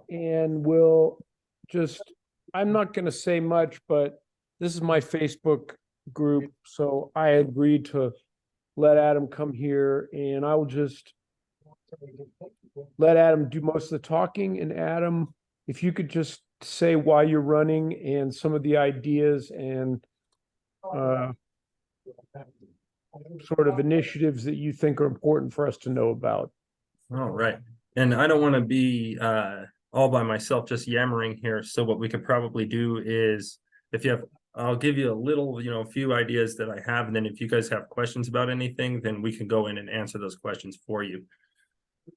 and we'll just, I'm not going to say much, but this is my Facebook group. So I agreed to let Adam come here, and I will just let Adam do most of the talking. And Adam, if you could just say why you're running and some of the ideas and uh, sort of initiatives that you think are important for us to know about. All right. And I don't want to be all by myself just yammering here. So what we could probably do is, if you have, I'll give you a little, a few ideas that I have. And then if you guys have questions about anything, then we can go in and answer those questions for you.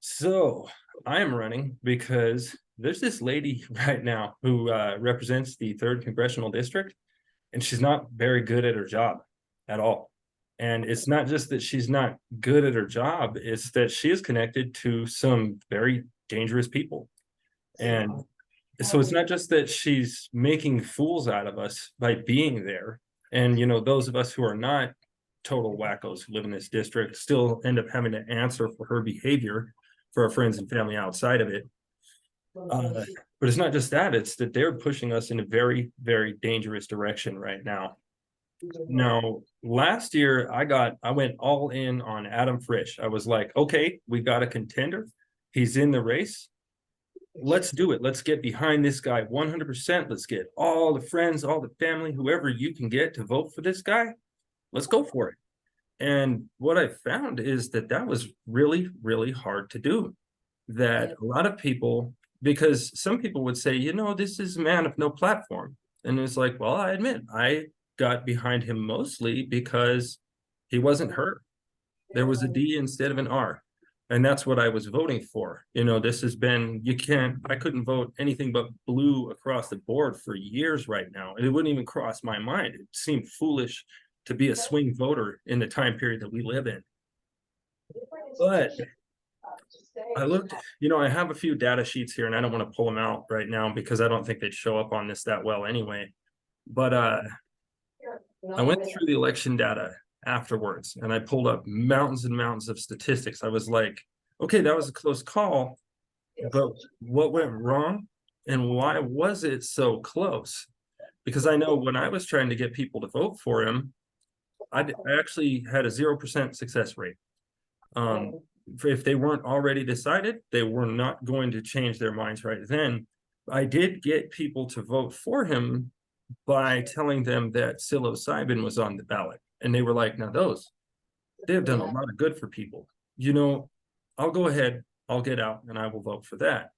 So I am running because there's this lady right now who represents the 3rd Congressional District, and she's not very good at her job at all. And it's not just that she's not good at her job, it's that she is connected to some very dangerous people. And so it's not just that she's making fools out of us by being there. And, those of us who are not total wackos who live in this district still end up having to answer for her behavior for our friends and family outside of it. But it's not just that, it's that they're pushing us in a very, very dangerous direction right now. Now, last year I went all in on Adam Frisch. I was like, okay, we got a contender. He's in the race. Let's do it. Let's get behind this guy 100%. Let's get all the friends, all the family, whoever you can get to vote for this guy. Let's go for it. And what I found is that was really, really hard to do. That a lot of people, because some people would say, this is a man of no platform. And it's like, well, I admit, I got behind him mostly because he wasn't her. There was a D instead of an R. And that's what I was voting for. This has been, I couldn't vote anything but blue across the board for years right now. And it wouldn't even cross my mind. It seemed foolish to be a swing voter in the time period that we live in. But I looked, I have a few data sheets here, and I don't want to pull them out right now because I don't think they'd show up on this that well anyway. But I went through the election data afterwards, and I pulled up mountains and mountains of statistics. I was like, okay, that was a close call, but what went wrong and why was it so close? Because I know when I was trying to get people to vote for him, I actually had a 0% success rate. If they weren't already decided, they were not going to change their minds right then. I did get people to vote for him by telling them that psilocybin was on the ballot. And they were like, now they've done a lot of good for people. I'll go ahead, I'll get out, and I will vote for that.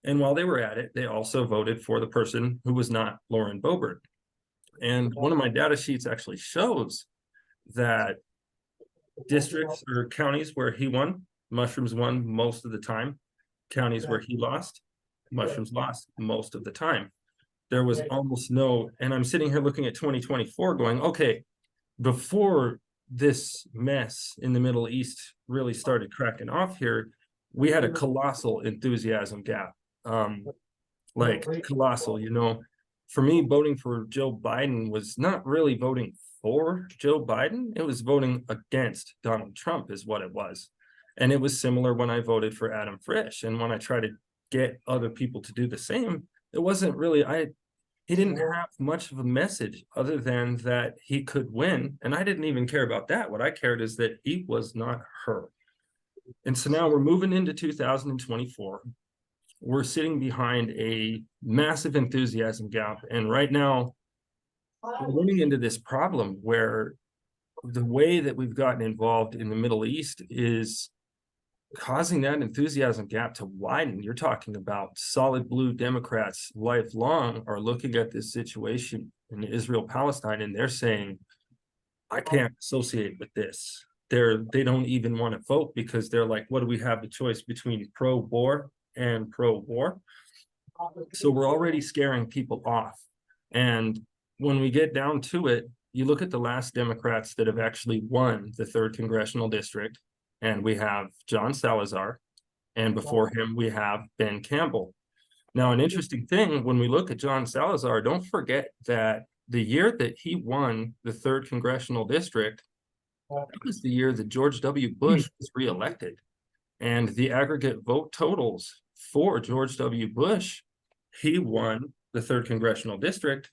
And while they were at it, they also voted for the person who was not Lauren Boebert. And one of my data sheets actually shows that districts or counties where he won, mushrooms won most of the time. Counties where he lost, mushrooms lost most of the time. There was almost no, and I'm sitting here looking at 2024 going, okay, before this mess in the Middle East really started cracking off here, we had a colossal enthusiasm gap. Like colossal, for me, voting for Joe Biden was not really voting for Joe Biden. It was voting against Donald Trump is what it was. And it was similar when I voted for Adam Frisch. And when I tried to get other people to do the same, it wasn't really, he didn't have much of a message other than that he could win. And I didn't even care about that. What I cared is that he was not her. And so now we're moving into 2024. We're sitting behind a massive enthusiasm gap. And right now, we're running into this problem where the way that we've gotten involved in the Middle East is causing that enthusiasm gap to widen. You're talking about solid blue Democrats lifelong are looking at this situation in Israel-Palestine, and they're saying, I can't associate with this. They don't even want to vote because they're like, what do we have the choice between pro-war and pro-war? So we're already scaring people off. And when we get down to it, you look at the last Democrats that have actually won the 3rd Congressional District, and we have John Salazar, and before him, we have Ben Campbell. Now, an interesting thing, when we look at John Salazar, don't forget that the year that he won the 3rd Congressional District, that was the year that George W. Bush was reelected. And the aggregate vote totals for George W. Bush. He won the 3rd Congressional District,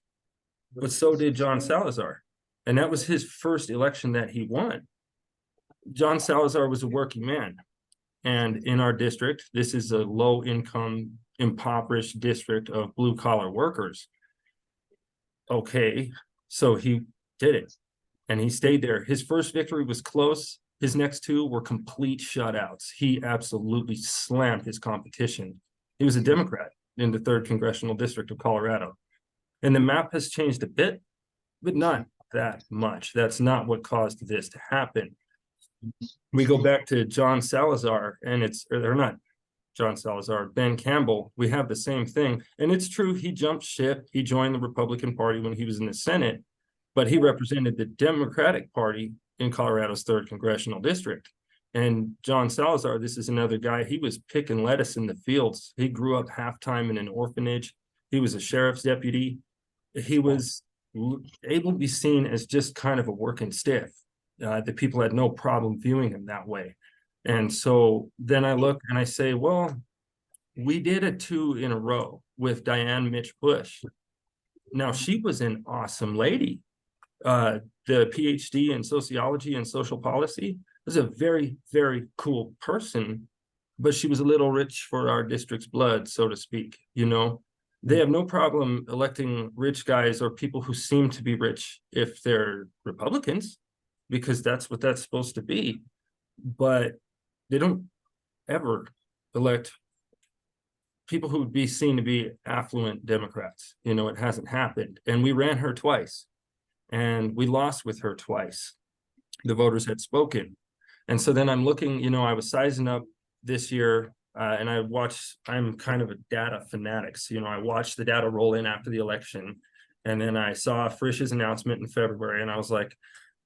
but so did John Salazar. And that was his first election that he won. John Salazar was a working man. And in our district, this is a low-income, impoverished district of blue-collar workers. Okay, so he did it. And he stayed there. His first victory was close. His next 2 were complete shutouts. He absolutely slammed his competition. He was a Democrat in the 3rd Congressional District of Colorado. And the map has changed a bit, but not that much. That's not what caused this to happen. We go back to John Salazar, and they're not John Salazar, Ben Campbell. We have the same thing. And it's true, he jumped ship. He joined the Republican Party when he was in the Senate, but he represented the Democratic Party in Colorado's 3rd Congressional District. And John Salazar, this is another guy, he was picking lettuce in the fields. He grew up half-time in an orphanage. He was a sheriff's deputy. He was able to be seen as just kind of a working stiff. The people had no problem viewing him that way. And so then I look and I say, well, we did a 2 in a row with Diane Mitch Bush. Now, she was an awesome lady. The PhD in sociology and social policy was a very, very cool person, but she was a little rich for our district's blood, so to speak. You know, they have no problem electing rich guys or people who seem to be rich if they're Republicans, because that's what that's supposed to be. But they don't ever elect people who would be seen to be affluent Democrats. You know, it hasn't happened. And we ran her twice, and we lost with her twice. The voters had spoken. And so then I'm looking, you know, I was sizing up this year, and I'm kind of a data fanatic. So, you know, I watched the data roll in after the election, and then I saw Frisch's announcement in February, and I was like,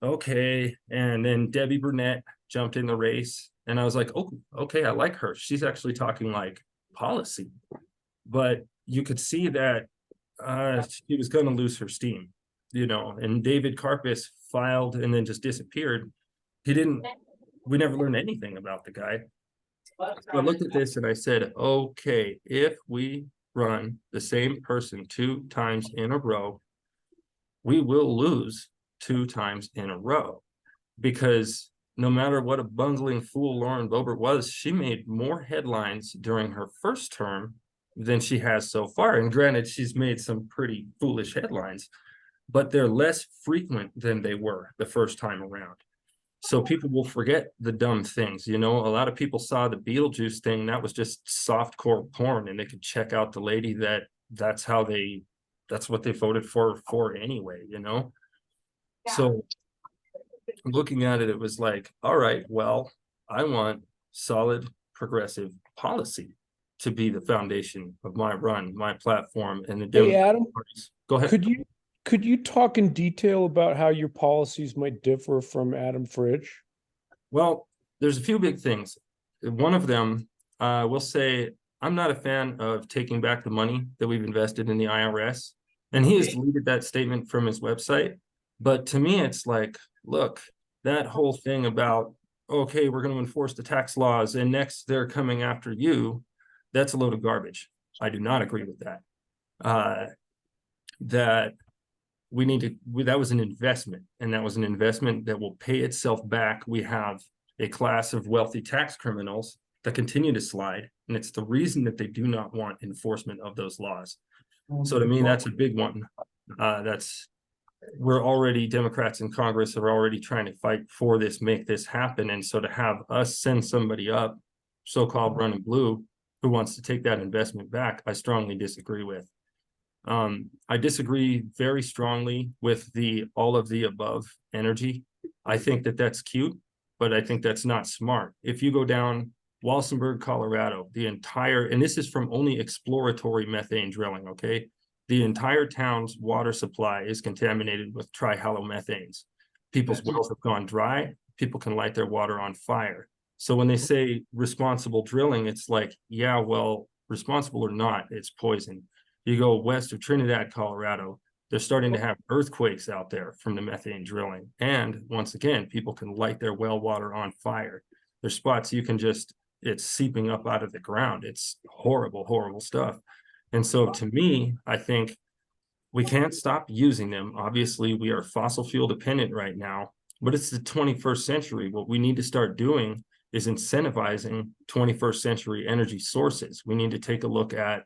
okay. And then Debbie Burnett jumped in the race, and I was like, oh, okay, I like her. She's actually talking like policy. But you could see that she was going to lose her steam, you know. And David Karpus filed and then just disappeared. We never learned anything about the guy. So I looked at this and I said, okay, if we run the same person 2 times in a row, we will lose 2 times in a row, because no matter what a bungling fool Lauren Boebert was, she made more headlines during her first term than she has so far. And granted, she's made some pretty foolish headlines, but they're less frequent than they were the first time around. So people will forget the dumb things. You know, a lot of people saw the Beetlejuice thing. That was just softcore porn, and they could check out the lady that's what they voted for anyway, you know? Yeah. So looking at it, it was like, all right, well, I want solid progressive policy to be the foundation of my run, my platform, and the Hey, Adam, parties. Go ahead. Could you talk in detail about how your policies might differ from Adam Frisch? Well, there's a few big things. One of them, will say, I'm not a fan of taking back the money that we've invested in the IRS. And he has deleted that statement from his website. But to me, it's like, look, that whole thing about, okay, we're going to enforce the tax laws and next they're coming after you, that's a load of garbage. I do not agree with that. That was an investment, and that was an investment that will pay itself back. We have a class of wealthy tax criminals that continue to slide, and it's the reason that they do not want enforcement of those laws. So to me, that's a big one. Democrats in Congress are already trying to fight for this, make this happen. And so to have us send somebody up, so-called running blue, who wants to take that investment back, I strongly disagree with. I disagree very strongly with the all of the above energy. I think that that's cute, but I think that's not smart. If you go down Walsenburg, Colorado, and this is from only exploratory methane drilling, okay? The entire town's water supply is contaminated with trihalomethanes. People's wells have gone dry. People can light their water on fire. So when they say responsible drilling, it's like, yeah, well, responsible or not, it's poison. You go west of Trinidad, Colorado, they're starting to have earthquakes out there from the methane drilling. And once again, people can light their well water on fire. There's spots you can just, it's seeping up out of the ground. It's horrible, horrible stuff. And so to me, I think we can't stop using them. Obviously, we are fossil fuel dependent right now, but it's the 21st century. What we need to start doing is incentivizing 21st century energy sources. We need to take a look at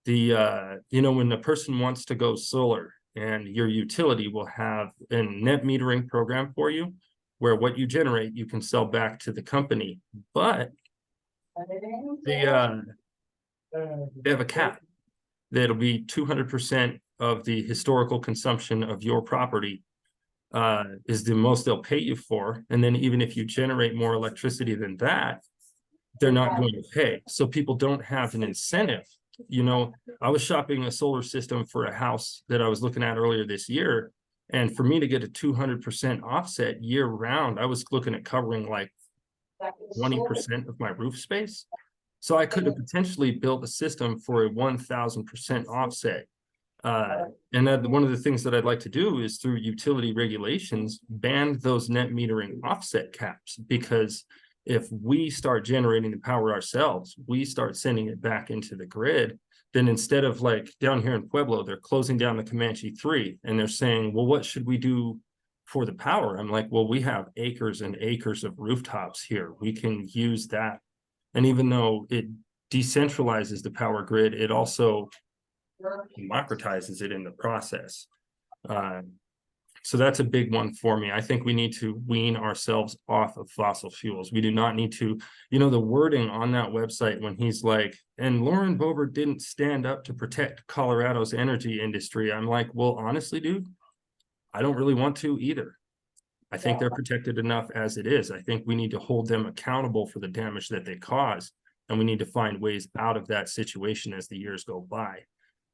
the, when a person wants to go solar, and your utility will have a net metering program for you, where what you generate, you can sell back to the company. But they have a cap that'll be 200% of the historical consumption of your property is the most they'll pay you for. And then even if you generate more electricity than that, they're not going to pay. So people don't have an incentive. I was shopping a solar system for a house that I was looking at earlier this year. And for me to get a 200% offset year round, I was looking at covering like 20% of my roof space. So I could have potentially built a system for a 1000% offset. And that one of the things that I'd like to do is through utility regulations, ban those net metering offset caps, because if we start generating the power ourselves, we start sending it back into the grid, then instead of like down here in Pueblo, they're closing down the Comanche 3 and they're saying, well, what should we do for the power? I'm like, well, we have acres and acres of rooftops here. We can use that. And even though it decentralizes the power grid, it also democratizes it in the process. So that's a big one for me. I think we need to wean ourselves off of fossil fuels. We do not need to, the wording on that website when he's like, and Lauren Boebert didn't stand up to protect Colorado's energy industry. I'm like, well, honestly, dude, I don't really want to either. I think they're protected enough as it is. I think we need to hold them accountable for the damage that they cause. And we need to find ways out of that situation as the years go by.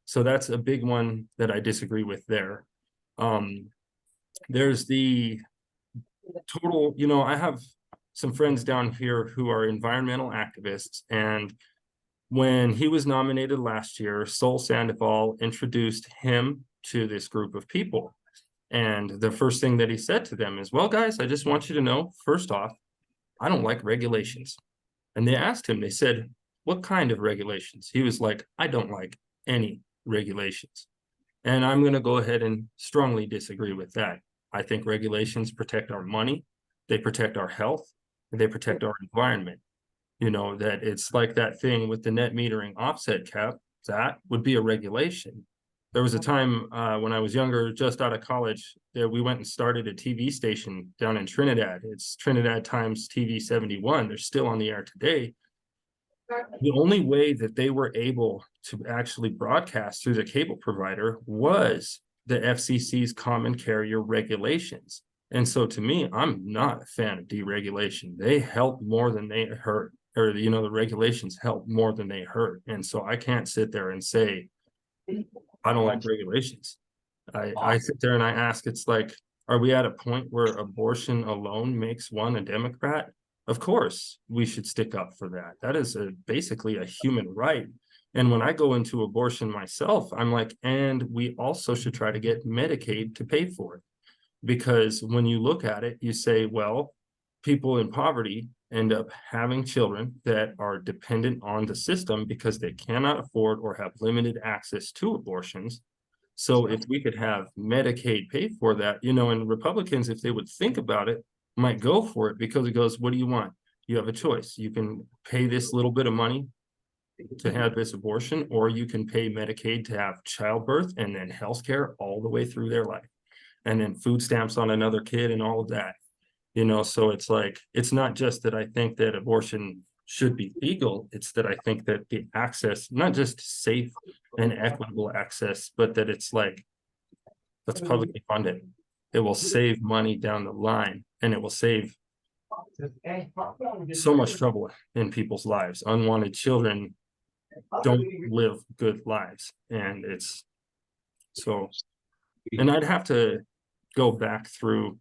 So that's a big one that I disagree with there. There's the total, I have some friends down here who are environmental activists. And when he was nominated last year, Sol Sandoval introduced him to this group of people. And the first thing that he said to them is, well, guys, I just want you to know, first off, I don't like regulations. And they asked him, they said, what kind of regulations? He was like, I don't like any regulations. And I'm going to go ahead and strongly disagree with that. I think regulations protect our money, they protect our health, and they protect our environment. That it's like that thing with the net metering offset cap, that would be a regulation. There was a time when I was younger, just out of college, that we went and started a TV station down in Trinidad. It's Trinidad Times TV 71. They're still on the air today. The only way that they were able to actually broadcast through the cable provider was the FCC's common carrier regulations. And so to me, I'm not a fan of deregulation. They help more than they hurt, or, the regulations help more than they hurt. And so I can't sit there and say, I don't like regulations. I sit there and I ask, it's like, are we at a point where abortion alone makes one a Democrat? Of course, we should stick up for that. That is basically a human right. And when I go into abortion myself, I'm like, and we also should try to get Medicaid to pay for it. Because when you look at it, you say, well, people in poverty end up having children that are dependent on the system because they cannot afford or have limited access to abortions. So if we could have Medicaid pay for that, and Republicans, if they would think about it, might go for it, because it goes, what do you want? You have a choice. You can pay this little bit of money to have this abortion, or you can pay Medicaid to have childbirth and then healthcare all the way through their life. And then food stamps on another kid and all of that. So it's like, it's not just that I think that abortion should be legal. It's that I think that the access, not just safe and equitable access, but that it's like, let's publicly fund it. It will save money down the line, and it will save so much trouble in people's lives. Unwanted children don't live good lives. And it's so, and I'd have to go back through,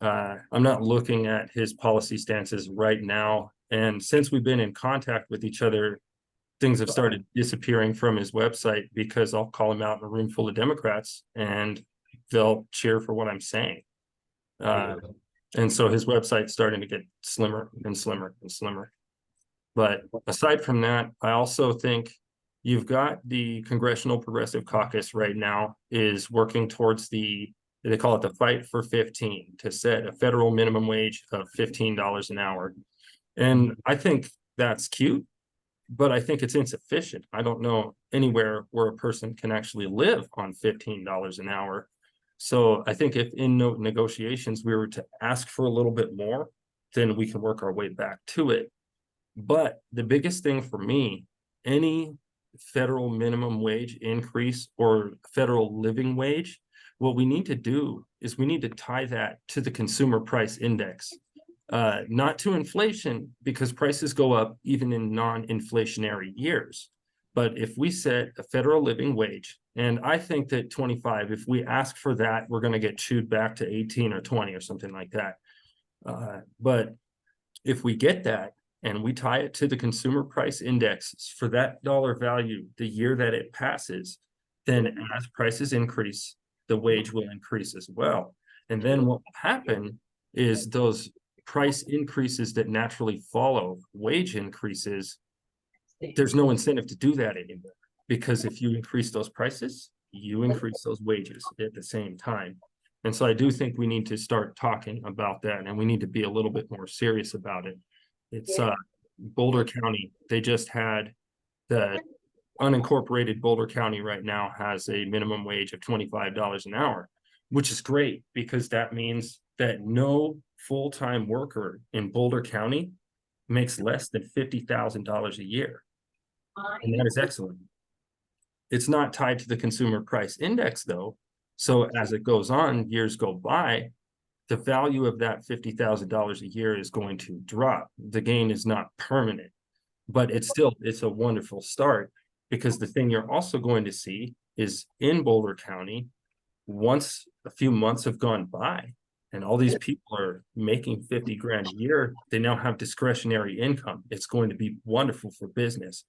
I'm not looking at his policy stances right now. And since we've been in contact with each other, things have started disappearing from his website, because I'll call him out in a room full of Democrats and they'll cheer for what I'm saying. And so his website's starting to get slimmer and slimmer and slimmer. But aside from that, I also think you've got the Congressional Progressive Caucus right now is working towards they call it the Fight for 15, to set a federal minimum wage of $15 an hour. And I think that's cute, but I think it's insufficient. I don't know anywhere where a person can actually live on $15 an hour. So I think if in negotiations we were to ask for a little bit more, then we can work our way back to it. But the biggest thing for me, any federal minimum wage increase or federal living wage, what we need to do is we need to tie that to the consumer price index, not to inflation, because prices go up even in non-inflationary years. But if we set a federal living wage, and I think that 25, if we ask for that, we're going to get chewed back to 18 or 20 or something like that. But if we get that, and we tie it to the consumer price index for that dollar value the year that it passes, then as prices increase, the wage will increase as well. And then what will happen is those price increases that naturally follow wage increases, there's no incentive to do that anymore. Because if you increase those prices, you increase those wages at the same time. And so I do think we need to start talking about that, and we need to be a little bit more serious about it. It's Boulder County. They just had the unincorporated Boulder County right now has a minimum wage of $25 an hour, which is great because that means that no full-time worker in Boulder County makes less than $50,000 a year. And that is excellent. It's not tied to the consumer price index though. So as it goes on, years go by, the value of that $50,000 a year is going to drop. The gain is not permanent, but it's a wonderful start, because the thing you're also going to see is in Boulder County, once a few months have gone by and all these people are making 50 grand a year, they now have discretionary income. It's going to be wonderful for business.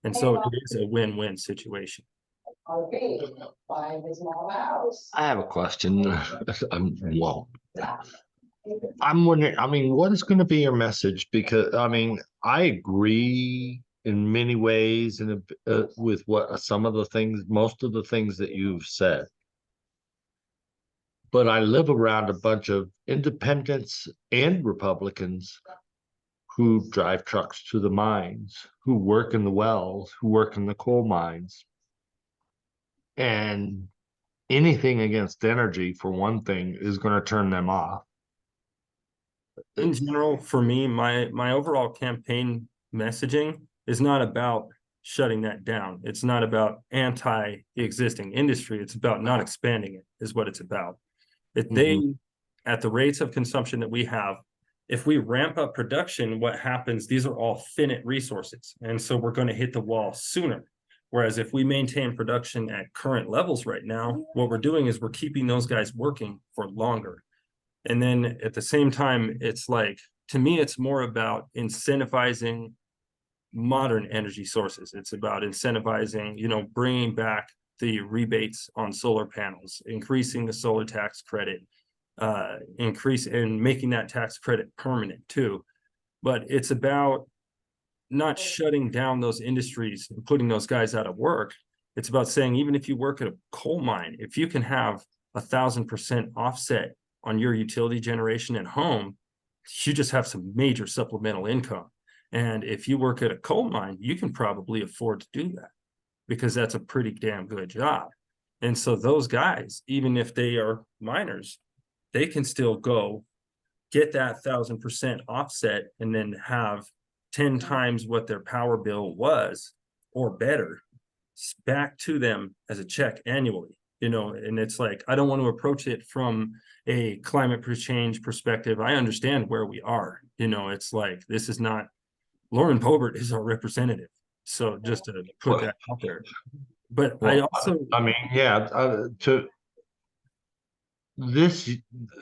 And so it is a win-win situation. I have a question. I'm wondering, I mean, what is going to be your message? Because, I mean, I agree in many ways and with what some of the things, most of the things that you've said. But I live around a bunch of independents and Republicans who drive trucks to the mines, who work in the wells, who work in the coal mines. And anything against energy, for one thing, is going to turn them off. In general, for me, my overall campaign messaging is not about shutting that down. It's not about anti the existing industry. It's about not expanding it, is what it's about. If they, at the rates of consumption that we have, if we ramp up production, what happens? These are all finite resources. And so we're going to hit the wall sooner. Whereas if we maintain production at current levels right now, what we're doing is we're keeping those guys working for longer. And then at the same time, it's like, to me, it's more about incentivizing modern energy sources. It's about incentivizing, bringing back the rebates on solar panels, increasing the solar tax credit, increase and making that tax credit permanent too. But it's about not shutting down those industries and putting those guys out of work. It's about saying, even if you work at a coal mine, if you can have 1,000% offset on your utility generation at home, you just have some major supplemental income. And if you work at a coal mine, you can probably afford to do that because that's a pretty damn good job. And so those guys, even if they are miners, they can still go get that 1,000% offset and then have 10 times what their power bill was or better back to them as a check annually, and it's like, I don't want to approach it from a climate change perspective. I understand where we are, it's like, this is not, Lauren Boebert is our representative. So just to put that out there. But I also, I mean,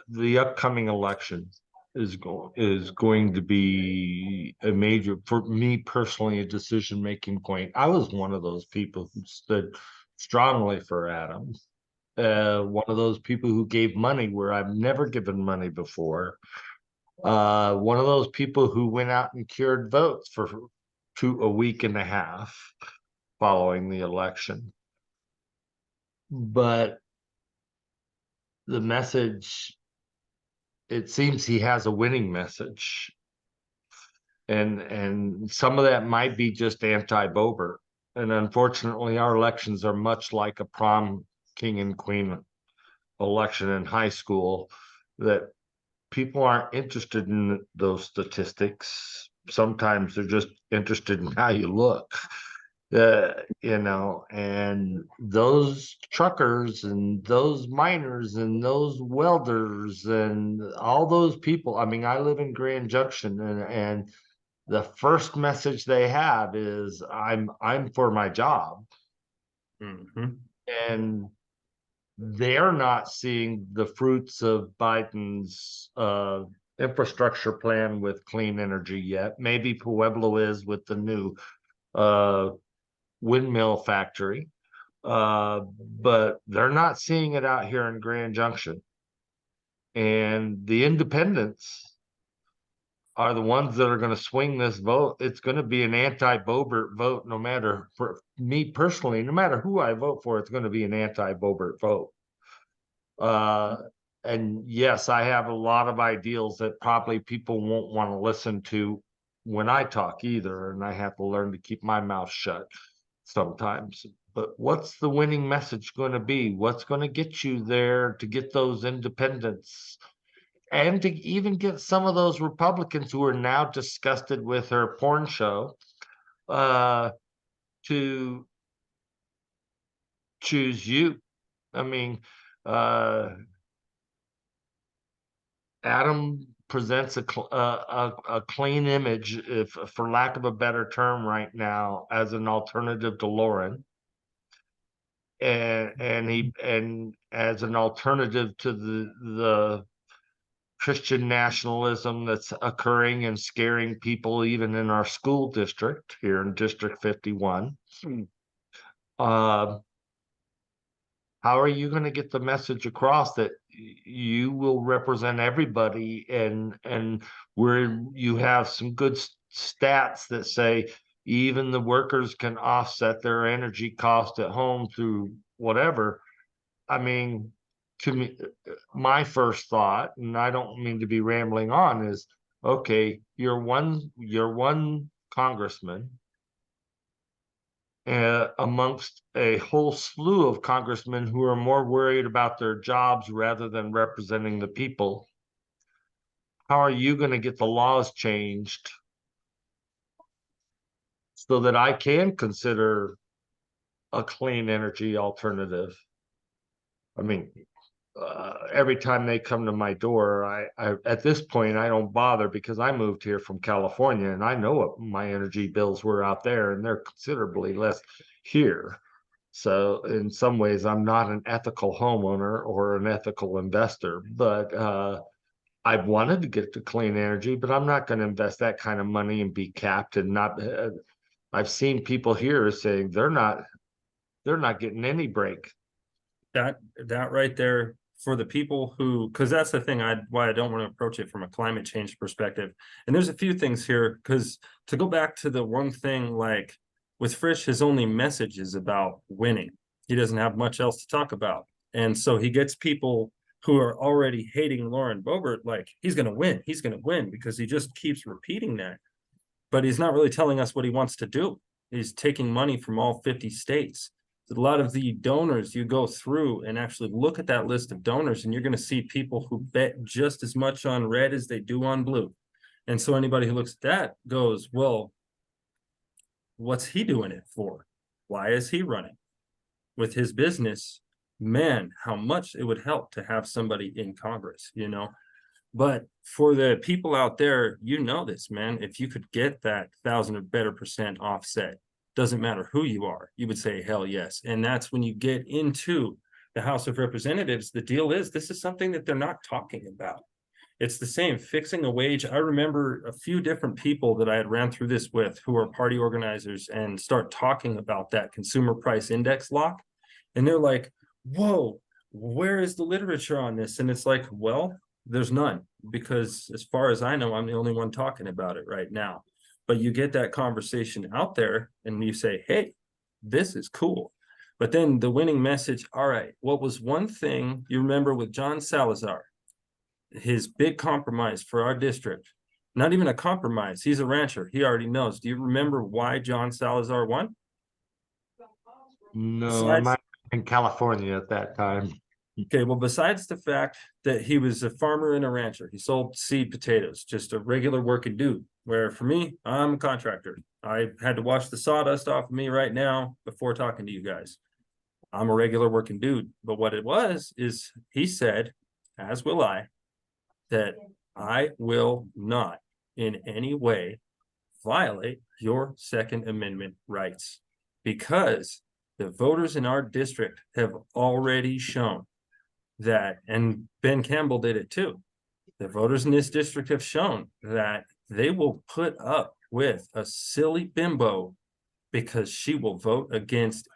the upcoming election is going to be a major, for me personally, a decision-making point. I was one of those people who stood strongly for Adams. One of those people who gave money where I've never given money before. One of those people who went out and cured votes for a week and a half following the election. But the message, it seems he has a winning message. And some of that might be just anti-Boebert. And unfortunately, our elections are much like a prom king and queen election in high school, that people aren't interested in those statistics. Sometimes they're just interested in how you look. You know, and those truckers and those miners and those welders and all those people. I mean, I live in Grand Junction, and the first message they have is I'm for my job. Mhm. And they're not seeing the fruits of Biden's infrastructure plan with clean energy yet. Maybe Pueblo is with the new windmill factory, but they're not seeing it out here in Grand Junction. And the independents are the ones that are going to swing this vote. It's going to be an anti-Boebert vote, no matter, for me personally, no matter who I vote for, it's going to be an anti-Boebert vote. And yes, I have a lot of ideals that probably people won't want to listen to when I talk either, and I have to learn to keep my mouth shut sometimes. But what's the winning message going to be? What's going to get you there to get those independents, and to even get some of those Republicans who are now disgusted with her porn show to choose you? I mean, Adam presents a clean image, if for lack of a better term right now, as an alternative to Lauren. And as an alternative to the Christian nationalism that's occurring and scaring people even in our school district here in District 51. How are you going to get the message across that you will represent everybody, and where you have some good stats that say even the workers can offset their energy cost at home through whatever? I mean, to me, my first thought, and I don't mean to be rambling on, is okay, you're one congressman amongst a whole slew of congressmen who are more worried about their jobs rather than representing the people. How are you going to get the laws changed so that I can consider a clean energy alternative? I mean, every time they come to my door, I at this point I don't bother, because I moved here from California and I know what my energy bills were out there, and they're considerably less here. So in some ways, I'm not an ethical homeowner or an ethical investor, but I've wanted to get to clean energy, but I'm not going to invest that kind of money and be capped and not. I've seen people here saying they're not getting any break. That right there, for the people who, because that's the thing, why I don't want to approach it from a climate change perspective. And there's a few things here, because to go back to the one thing, like with Frisch, his only message is about winning. He doesn't have much else to talk about. And so he gets people who are already hating Lauren Boebert, like, he's going to win, because he just keeps repeating that. But he's not really telling us what he wants to do. He's taking money from all 50 states. A lot of the donors, you go through and actually look at that list of donors, and you're going to see people who bet just as much on red as they do on blue. And so anybody who looks at that goes, well, what's he doing it for? Why is he running? With his business, man, how much it would help to have somebody in Congress, you know? But for the people out there, you know this, man, if you could get that 1,000 or better % offset, doesn't matter who you are, you would say, hell yes. And that's when you get into the House of Representatives. The deal is, this is something that they're not talking about. It's the same, fixing a wage. I remember a few different people that I had ran through this with who are party organizers and start talking about that consumer price index lock. And they're like, whoa, where is the literature on this? And it's like, well, there's none, because as far as I know, I'm the only one talking about it right now. but you get that conversation out there and you say, hey, this is cool. But then the winning message, all right, what was one thing you remember with John Salazar, his big compromise for our district? Not even a compromise. He's a rancher. He already knows. Do you remember why John Salazar won? No, I might have been in California at that time. Okay, well, besides the fact that he was a farmer and a rancher, he sold seed potatoes, just a regular working dude. Where for me, I'm a contractor. I had to wash the sawdust off of me right now before talking to you guys. I'm a regular working dude. But what it was is he said, as will I, that I will not in any way violate your Second Amendment rights, because the voters in our district have already shown that, and Ben Campbell did it too. The voters in this district have shown that they will put up with a silly bimbo because she will vote against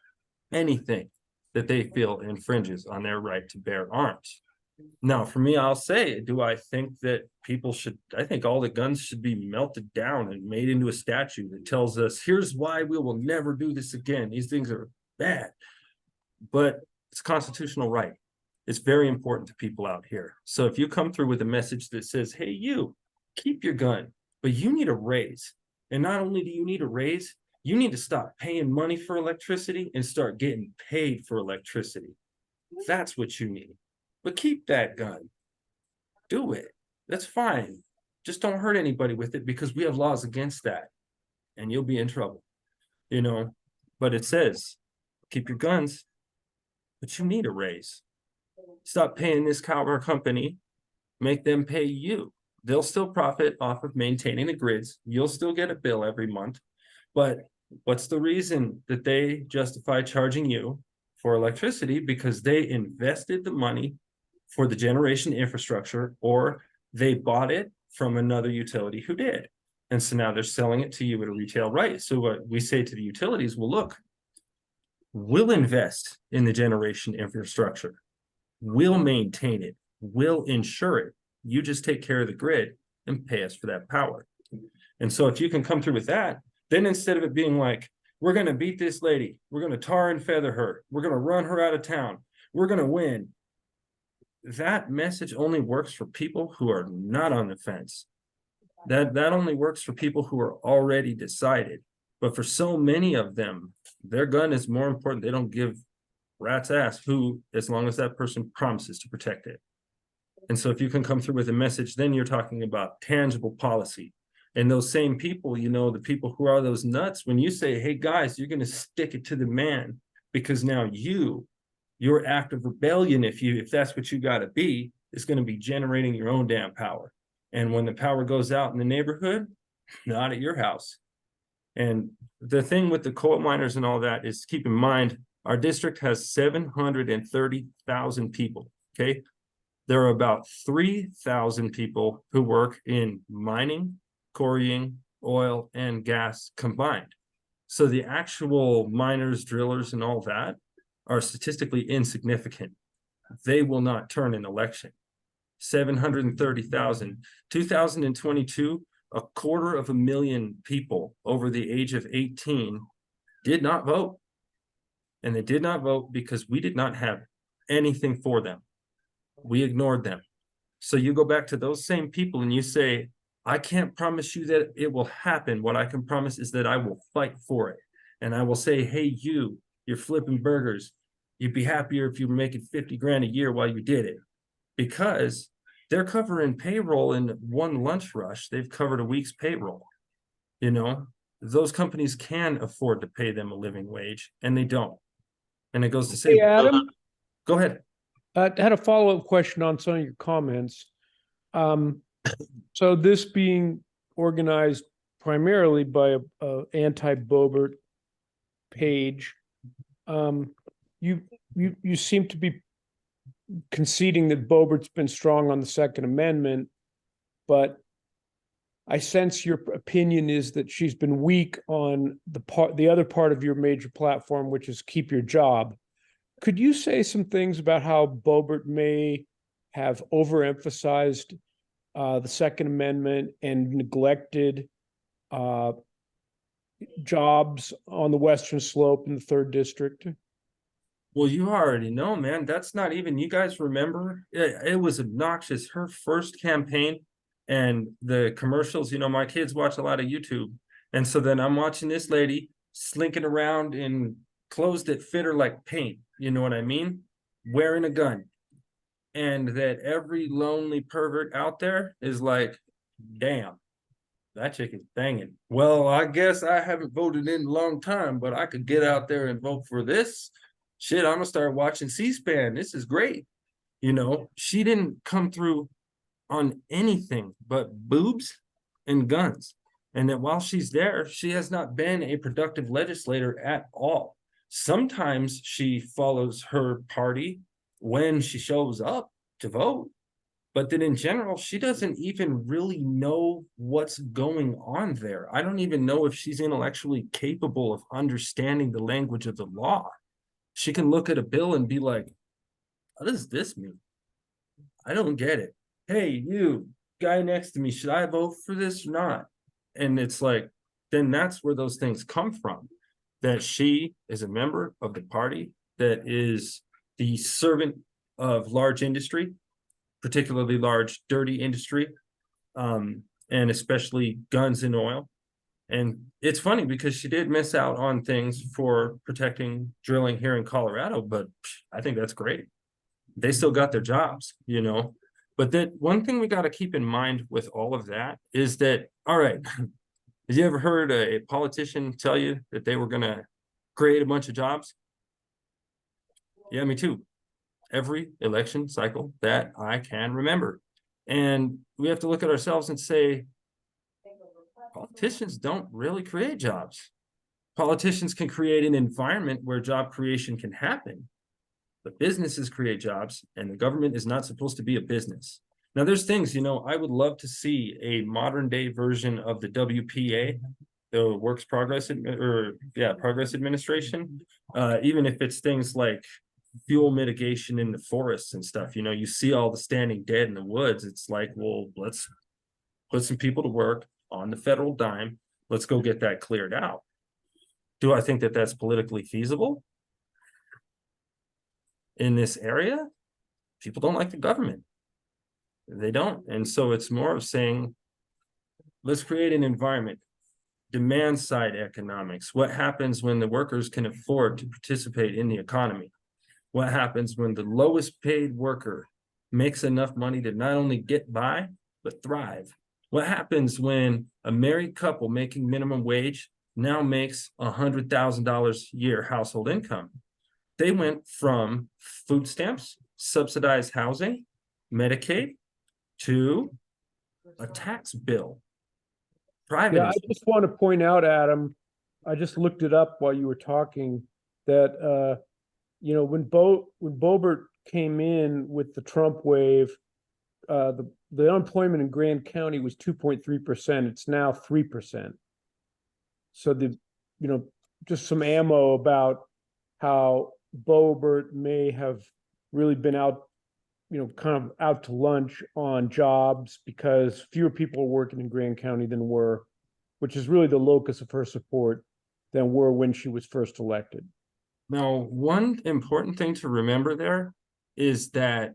anything that they feel infringes on their right to bear arms. Now, for me, I'll say, do I think that people should, I think all the guns should be melted down and made into a statue that tells us, here's why we will never do this again. These things are bad, but it's a constitutional right. It's very important to people out here. So if you come through with a message that says, hey, you keep your gun, but you need a raise. And not only do you need a raise, you need to stop paying money for electricity and start getting paid for electricity. That's what you need. But keep that gun. Do it. That's fine. Just don't hurt anybody with it, because we have laws against that. And you'll be in trouble. You know, but it says, keep your guns, but you need a raise. Stop paying this cower company, make them pay you. They'll still profit off of maintaining the grids. You'll still get a bill every month. But what's the reason that they justify charging you for electricity? Because they invested the money for the generation infrastructure, or they bought it from another utility who did. And so now they're selling it to you at a retail rate. So what we say to the utilities, well, look, we'll invest in the generation infrastructure. We'll maintain it. We'll insure it. You just take care of the grid and pay us for that power. And so if you can come through with that, then instead of it being like, we're going to beat this lady, we're going to tar and feather her, we're going to run her out of town, we're going to win. That message only works for people who are not on the fence. That only works for people who are already decided. But for so many of them, their gun is more important. They don't give rat's ass who, as long as that person promises to protect it. And so if you can come through with a message, then you're talking about tangible policy. And those same people, you know, the people who are those nuts, when you say, hey guys, you're going to stick it to the man, because now your act of rebellion, if that's what you got to be, is going to be generating your own damn power. And when the power goes out in the neighborhood, not at your house. And the thing with the coal miners and all that is, keep in mind, our district has 730,000 people, okay? There are about 3,000 people who work in mining, quarrying, oil, and gas combined. So the actual miners, drillers, and all that are statistically insignificant. They will not turn an election. 730,000. 2022, 250,000 people over the age of 18 did not vote. And they did not vote because we did not have anything for them. We ignored them. So you go back to those same people and you say, I can't promise you that it will happen. What I can promise is that I will fight for it. And I will say, hey, you're flipping burgers. You'd be happier if you were making 50 grand a year while you did it. Because they're covering payroll in one lunch rush. They've covered a week's payroll. You know, those companies can afford to pay them a living wage, and they don't. And it goes to say, Hey, Adam, go ahead. I had a follow-up question on some of your comments. So this being organized primarily by a anti-Boebert page, you seem to be conceding that Boebert's been strong on the Second Amendment, but I sense your opinion is that she's been weak on the other part of your major platform, which is keep your job. Could you say some things about how Boebert may have overemphasized the Second Amendment and neglected uh, jobs on the Western Slope in the 3rd District. Well, you already know, man. That's not even, you guys remember? It was obnoxious. Her first campaign and the commercials, my kids watch a lot of YouTube. And so then I'm watching this lady slinking around in clothes that fit her like paint. You know what I mean? Wearing a gun. And that every lonely pervert out there is like, damn, that chick is banging. Well, I guess I haven't voted in a long time, but I could get out there and vote for this. Shit, I'm gonna start watching C-SPAN. This is great. She didn't come through on anything but boobs and guns. And that while she's there, she has not been a productive legislator at all. Sometimes she follows her party when she shows up to vote. But then in general, she doesn't even really know what's going on there. I don't even know if she's intellectually capable of understanding the language of the law. She can look at a bill and be like, what does this mean? I don't get it. Hey, you, guy next to me, should I vote for this or not? And it's like, then that's where those things come from. That she is a member of the party that is the servant of large industry, particularly large, dirty industry, and especially guns and oil. And it's funny because she did miss out on things for protecting drilling here in Colorado, but I think that's great. They still got their jobs, But that one thing we got to keep in mind with all of that is that, all right, have you ever heard a politician tell you that they were going to create a bunch of jobs? Yeah, me too. Every election cycle that I can remember. And we have to look at ourselves and say, politicians don't really create jobs. Politicians can create an environment where job creation can happen, but businesses create jobs, and the government is not supposed to be a business. Now, there's things, I would love to see a modern day version of the WPA, the Progress Administration, even if it's things like fuel mitigation in the forests and stuff. You see all the standing dead in the woods. It's like, well, let's put some people to work on the federal dime. Let's go get that cleared out. Do I think that that's politically feasible? In this area, people don't like the government. They don't. And so it's more of saying, let's create an environment, demand side economics. What happens when the workers can afford to participate in the economy? What happens when the lowest paid worker makes enough money to not only get by, but thrive? What happens when a married couple making minimum wage now makes $100,000 a year household income? They went from food stamps, subsidized housing, Medicaid, to a tax bill. Private. Yeah, I just want to point out, Adam, I just looked it up while you were talking, that when Boebert came in with the Trump wave, the unemployment in Grand County was 2.3%. It's now 3%. So just some ammo about how Boebert may have really been out, kind of out to lunch on jobs because fewer people are working in Grand County which is really the locus of her support, than were when she was first elected. Now, one important thing to remember there is that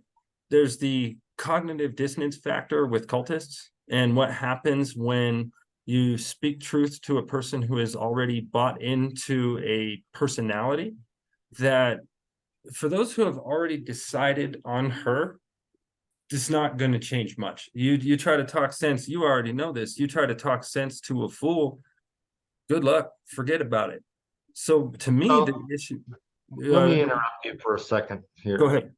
there's the cognitive dissonance factor with cultists, and what happens when you speak truth to a person who has already bought into a personality. That for those who have already decided on her, it's not going to change much. You try to talk sense, you already know this. You try to talk sense to a fool, good luck, forget about it. So to me, the issue. Let me interrupt you for a second here. Go ahead.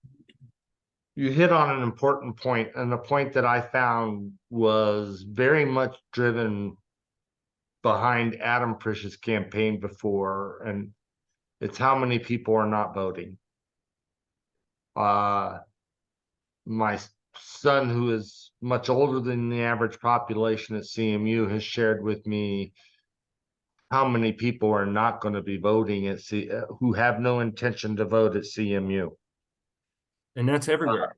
You hit on an important point, and the point that I found was very much driven behind Adam Frisch's campaign before, and it's how many people are not voting. My son, who is much older than the average population at CMU, has shared with me how many people are not going to be voting at who have no intention to vote at CMU. And that's everywhere.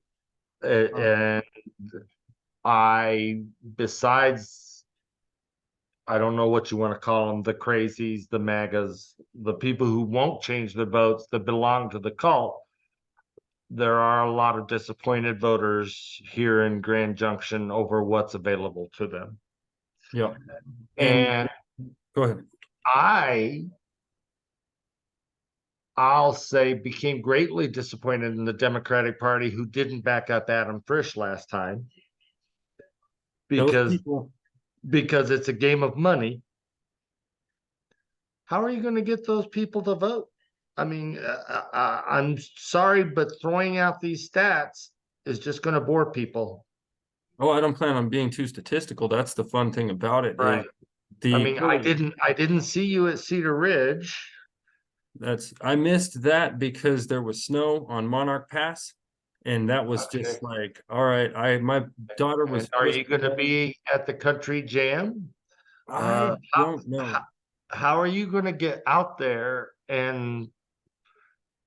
And besides I don't know what you want to call them, the crazies, the MAGAs, the people who won't change their votes that belong to the cult. There are a lot of disappointed voters here in Grand Junction over what's available to them. Yeah. And Go ahead. I'll say became greatly disappointed in the Democratic Party who didn't back up Adam Frisch last time. Because it's a game of money. How are you going to get those people to vote? I mean, I'm sorry, but throwing out these stats is just going to bore people. Oh, I don't plan on being too statistical. That's the fun thing about it. Right. I mean, I didn't see you at Cedar Ridge. I missed that because there was snow on Monarch Pass. And that was just like, all right, my daughter was. And are you going to be at the country jam? I don't know. How are you going to get out there and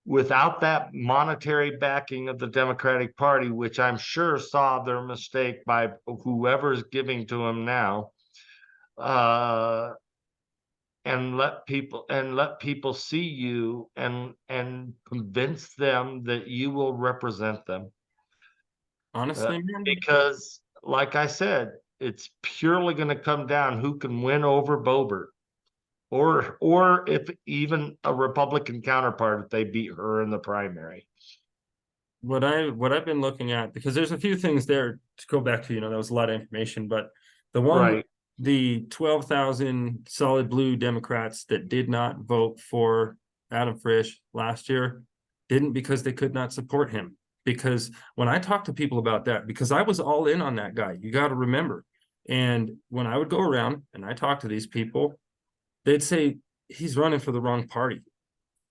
without that monetary backing of the Democratic Party, which I'm sure saw their mistake by whoever's giving to them now, and let people see you and convince them that you will represent them. Honestly, because like I said, it's purely going to come down who can win over Boebert, or if even a Republican counterpart if they beat her in the primary. What I've been looking at, because there's a few things there to go back to, that was a lot of information, but the one, Right. The 12,000 solid blue Democrats that did not vote for Adam Frisch last year didn't because they could not support him. Because when I talk to people about that, because I was all in on that guy, you got to remember. And when I would go around and I talk to these people, they'd say, he's running for the wrong party.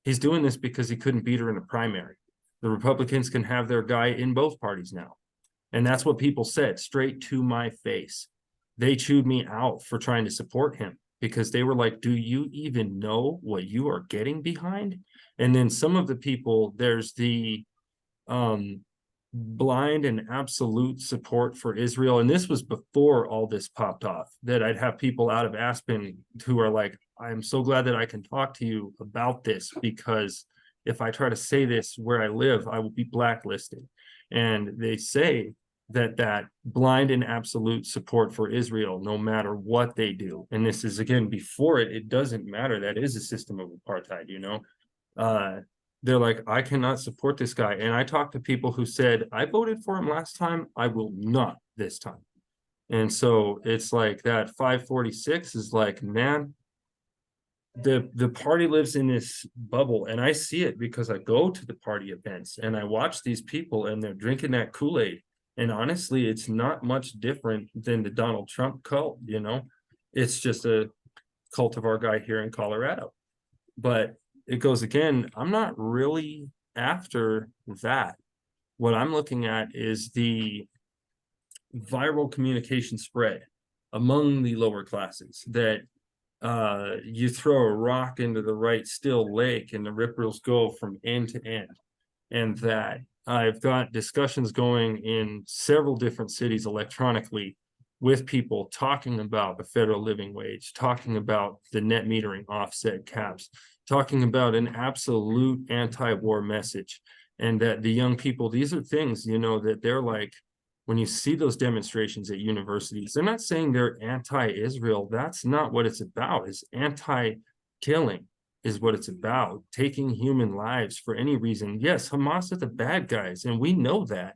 He's doing this because he couldn't beat her in a primary. The Republicans can have their guy in both parties now. And that's what people said straight to my face. They chewed me out for trying to support him because they were like, do you even know what you are getting behind? And then some of the people, there's the blind and absolute support for Israel. And this was before all this popped off, that I'd have people out of Aspen who are like, I'm so glad that I can talk to you about this, because if I try to say this where I live, I will be blacklisted. And they say that blind and absolute support for Israel, no matter what they do. And this is, again, before it doesn't matter. That is a system of apartheid, they're like, I cannot support this guy. And I talked to people who said, I voted for him last time, I will not this time. And so it's like that 546 is like, man, the party lives in this bubble. And I see it because I go to the party events and I watch these people and they're drinking that Kool-Aid. And honestly, it's not much different than the Donald Trump cult, It's just a cult of our guy here in Colorado. But it goes again, I'm not really after that. What I'm looking at is the viral communication spread among the lower classes, that you throw a rock into the right still lake and the ripples go from end to end. And that I've got discussions going in several different cities electronically with people talking about the federal living wage, talking about the net metering offset caps, talking about an absolute anti-war message. And that the young people, these are things, that they're like, when you see those demonstrations at universities, they're not saying they're anti-Israel. That's not what it's about. It's anti-killing is what it's about. Taking human lives for any reason. Yes, Hamas are the bad guys, and we know that.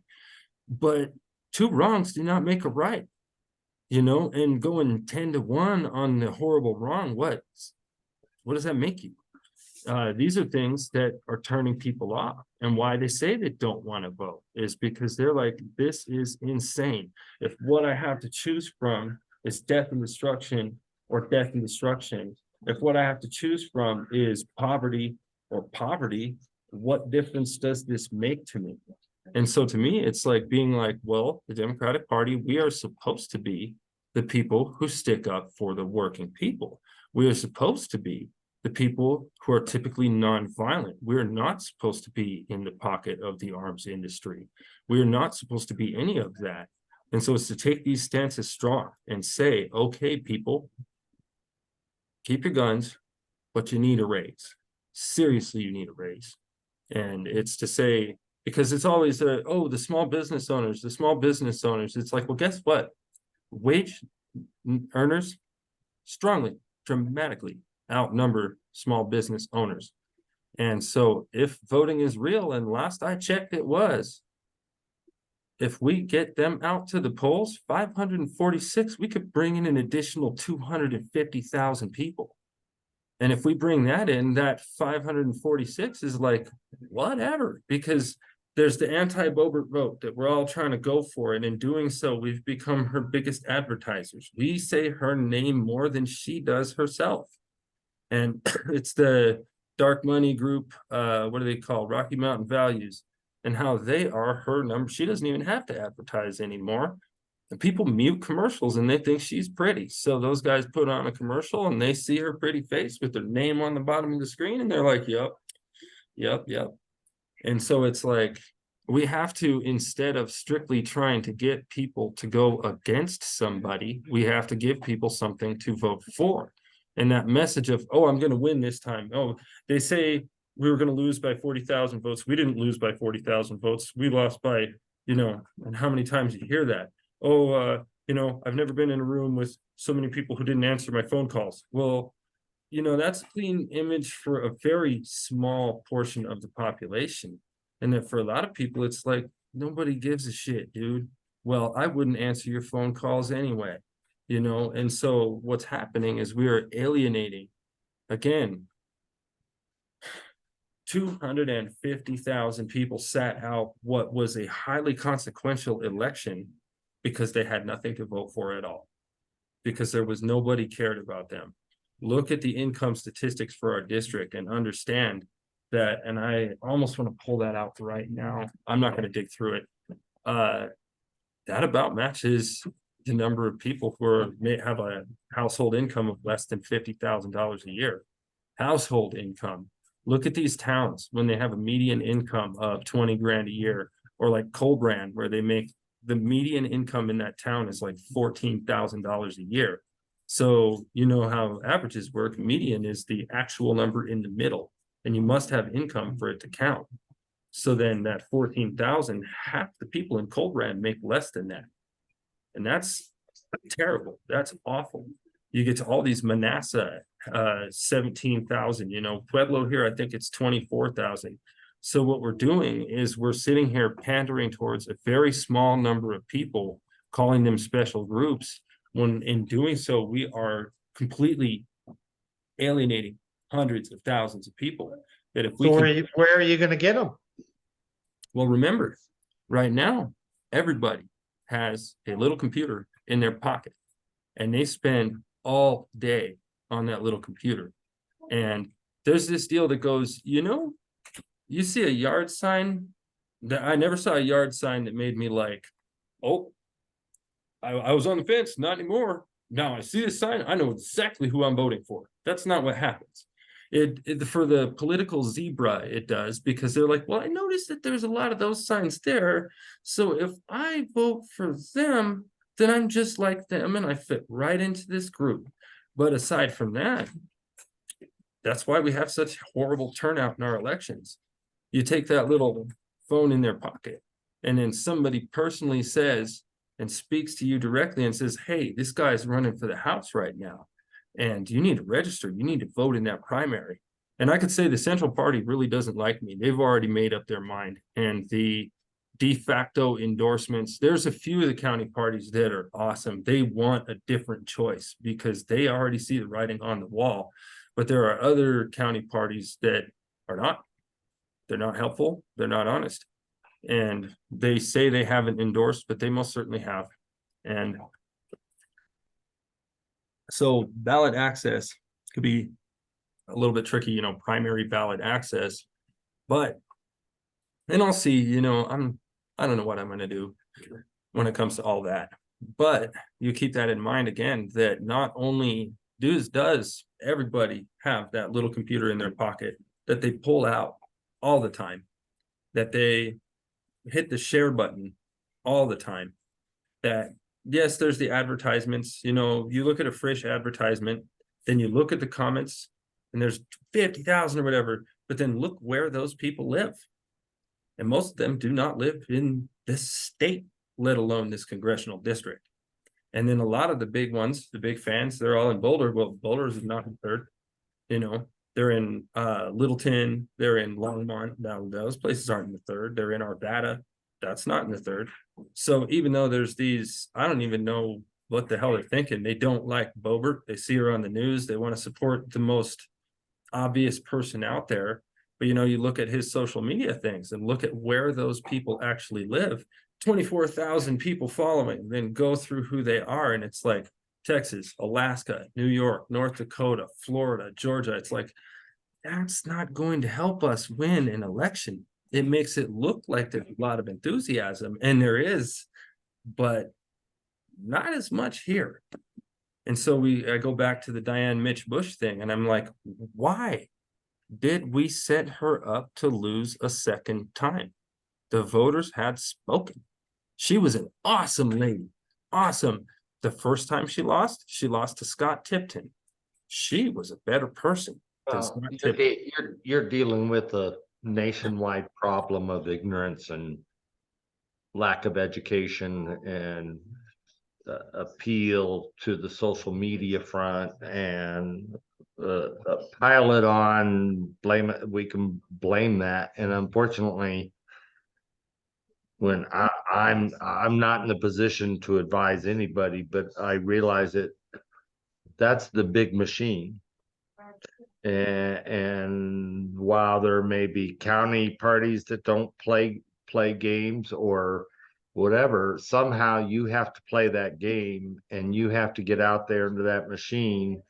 But two wrongs do not make a right. And going 10-1 on the horrible wrong, what does that make you? These are things that are turning people off. And why they say they don't want to vote is because they're like, this is insane. If what I have to choose from is death and destruction or death and destruction, if what I have to choose from is poverty or poverty, what difference does this make to me? And so to me, it's like being like, well, the Democratic Party, we are supposed to be the people who stick up for the working people. We are supposed to be the people who are typically nonviolent. We're not supposed to be in the pocket of the arms industry. We're not supposed to be any of that. And so it's to take these stances strong and say, okay, people, keep your guns, but you need a raise. Seriously, you need a raise. And it's to say, because it's always oh, the small business owners, the small business owners. It's like, well, guess what? Wage earners strongly, dramatically outnumber small business owners. And so if voting is real, and last I checked it was, if we get them out to the polls, 546, we could bring in an additional 250,000 people. And if we bring that in, that 546 is like, whatever, because there's the anti-Boebert vote that we're all trying to go for. And in doing so, we've become her biggest advertisers. We say her name more than she does herself. And it's the dark money group, what do they call, Rocky Mountain Values, and how they are her number. She doesn't even have to advertise anymore. And people mute commercials and they think she's pretty. So those guys put on a commercial and they see her pretty face with their name on the bottom of the screen. And they're like, yep, yep, yep. And so it's like, we have to, instead of strictly trying to get people to go against somebody, we have to give people something to vote for. And that message of, oh, I'm going to win this time. Oh, they say we were going to lose by 40,000 votes. We didn't lose by 40,000 votes. We lost by, and how many times you hear that? Oh, I've never been in a room with so many people who didn't answer my phone calls. Well, that's a clean image for a very small portion of the population. And then for a lot of people, it's like, nobody gives a shit, dude. Well, I wouldn't answer your phone calls anyway, and so what's happening is we are alienating, again, 250,000 people sat out what was a highly consequential election because they had nothing to vote for at all, because there was nobody cared about them. Look at the income statistics for our district and understand that, and I almost want to pull that out right now. I'm not going to dig through it. That about matches the number of people who may have a household income of less than $50,000 a year. Household income. Look at these towns when they have a median income of 20 grand a year, or like Colbrand, where they make the median income in that town is like $14,000 a year. So you know how averages work. Median is the actual number in the middle, and you must have income for it to count. So then that 14,000, half the people in Colbrand make less than that. And that's terrible. That's awful. You get to all these Manasseh, 17,000, Pueblo here, I think it's 24,000. So what we're doing is we're sitting here pandering towards a very small number of people, calling them special groups, when in doing so, we are completely alienating hundreds of thousands of people. That if we where are you going to get them? Well, remember, right now, everybody has a little computer in their pocket, and they spend all day on that little computer. And there's this deal that goes, you see a yard sign that I never saw a yard sign that made me like, oh, I was on the fence, not anymore. Now I see the sign, I know exactly who I'm voting for. That's not what happens. It for the political zebra, it does, because they're like, well, I noticed that there's a lot of those signs there. So if I vote for them, then I'm just like them and I fit right into this group. But aside from that, that's why we have such horrible turnout in our elections. You take that little phone in their pocket, and then somebody personally says and speaks to you directly and says, hey, this guy's running for the House right now, and you need to register. You need to vote in that primary. And I could say the Central Party really doesn't like me. They've already made up their mind. And the de facto endorsements, there's a few of the county parties that are awesome. They want a different choice because they already see the writing on the wall. But there are other county parties that are not. They're not helpful. They're not honest. And they say they haven't endorsed, but they most certainly have. And so ballot access could be a little bit tricky, primary ballot access. But then I'll see, I don't know what I'm going to do when it comes to all that. But you keep that in mind again, that not only does everybody have that little computer in their pocket that they pull out all the time, that they hit the share button all the time, that yes, there's the advertisements. You look at a Frisch advertisement, Then you look at the comments and there's 50,000 or whatever, but then look where those people live. And most of them do not live in this state, let alone this congressional district. And then a lot of the big ones, the big fans, they're all in Boulder. Well, Boulder is not in third, you know, they're in Littleton, they're in Longmont. Now those places aren't in the third. They're in Arvada. That's not in the third. So even though there's these, I don't even know what the hell they're thinking. They don't like Boebert. They see her on the news. They want to support the most obvious person out there. But, you know, you look at his social media things and look at where those people actually live. 24,000 people following, then go through who they are. And it's like Texas, Alaska, New York, North Dakota, Florida, Georgia. It's like, that's not going to help us win an election. It makes it look like there's a lot of enthusiasm, and there is, but not as much here. And so I go back to the Diane Mitch Bush thing, and I'm like, why did we set her up to lose a second time? The voters had spoken. She was an awesome lady. Awesome. The first time she lost to Scott Tipton. She was a better person. Well, you're dealing with a nationwide problem of ignorance and lack of education and appeal to the social media front and pile it on, blame it. We can blame that, and unfortunately, when I'm not in a position to advise anybody, but I realize that that's the big machine. And while there may be county parties that don't play games or whatever, somehow you have to play that game, and you have to get out there into that machine.